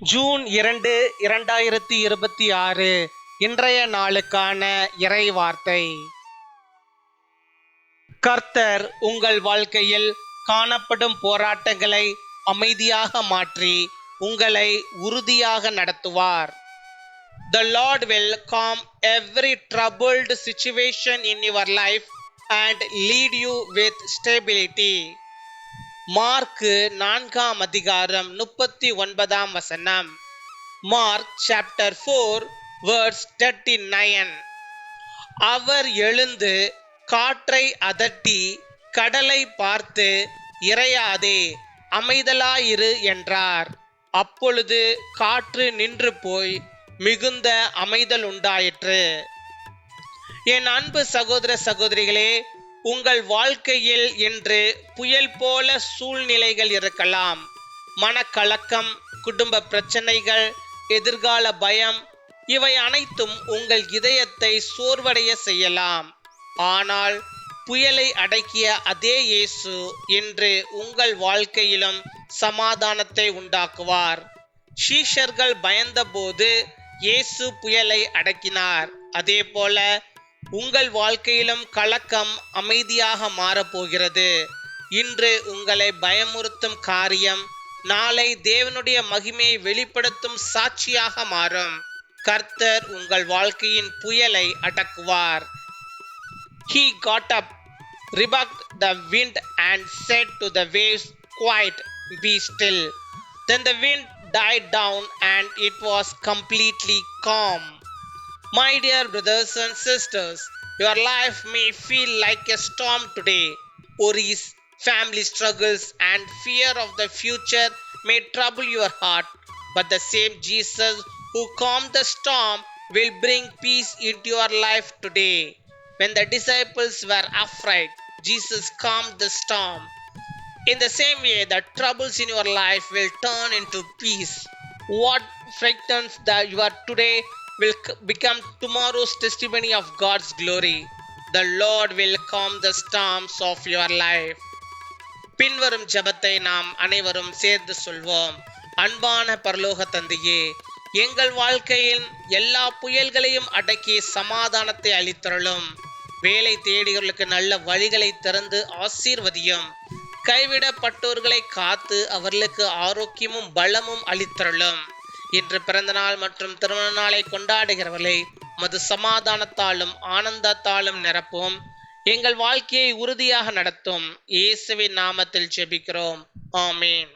June 2, 2026 இன்றைய நாளுக்கான இறை வார்த்தை. கர்த்தர் உங்கள் வாழ்க்கையில் காணப்படும் போராட்டங்களை அமைதியாக மாற்றி உங்களை உறுதியாக நடத்துவார். The Lord will calm every troubled situation in your life and lead you with stability. Mark 4ஆம் அதிகாரம் 39ஆம் வசனம். Mark chapter 4 verse 39. அவர் எழுந்து காற்றை அதட்டி கடலை பார்த்து, இறையாதே, அமைதலாயிரு என்றார். அப்பொழுது காற்று நின்று போய் மிகுந்த அமைதல் உண்டாயிற்று. என் அன்பு சகோதர சகோதரிகளே, உங்கள் வாழ்க்கையில் இன்று புயல் போல சூழ்நிலைகள் இருக்கலாம். மனக்கலக்கம், குடும்ப பிரச்சனைகள், எதிர்கால பயம், இவை அனைத்தும் உங்கள் இதயத்தை சோர்வடைய செய்யலாம். ஆனால் புயலை அடக்கிய அதே இயேசு இன்று உங்கள் வாழ்க்கையிலும் சமாதானத்தை உண்டாக்குவார். சீஷர்கள் பயந்தபோது இயேசு புயலை அடக்கினார். அதே போல உங்கள் வாழ்க்கையிலும் கலக்கம் அமைதியாக மாறப்போகிறது. இன்று உங்களை பயமுறுத்தும் காரியம் நாளை தேவனுடைய மகிமையை வெளிப்படுத்தும் சாட்சியாக மாறும். கர்த்தர் உங்கள் வாழ்க்கையின் புயலை அடக்குவார். He got up, rebuked the wind and said to the waves, "Quiet, be still." Then the wind died down and it was completely calm. My dear brothers and sisters, your life may feel like a storm today. Worries, family struggles, and fear of the future may trouble your heart. But the same Jesus who calmed the storm will bring peace into your life today. When the disciples were afraid, Jesus calmed the storm. In the same way, the troubles in your life will turn into peace. What frightens you today will become tomorrow's testimony of God's glory. The Lord will calm the storms of your life. பின்வரும் ஜெபத்தை நாம் அனைவரும் சேர்ந்து சொல்வோம். அன்பான பரலோக தந்தையே, எங்கள் வாழ்க்கையின் எல்லா புயல்களையும் அடக்கி சமாதானத்தை அளித்தருளும். வேலை தேடியவர்களுக்கு நல்ல வழிகளை திறந்து ஆசீர்வதியும். கைவிடப்பட்டோர்களை காத்து அவர்களுக்கு ஆரோக்கியமும் பலமும் அளித்தருளும். இன்று பிறந்த நாள் மற்றும் திருமண நாளை கொண்டாடுகிறவர்களை மது சமாதானத்தாலும் ஆனந்தத்தாலும் நிரப்பும். எங்கள் வாழ்க்கையை உறுதியாக நடத்தும். இயேசுவின் நாமத்தில் ஜெபிக்கிறோம். ஆமீன்.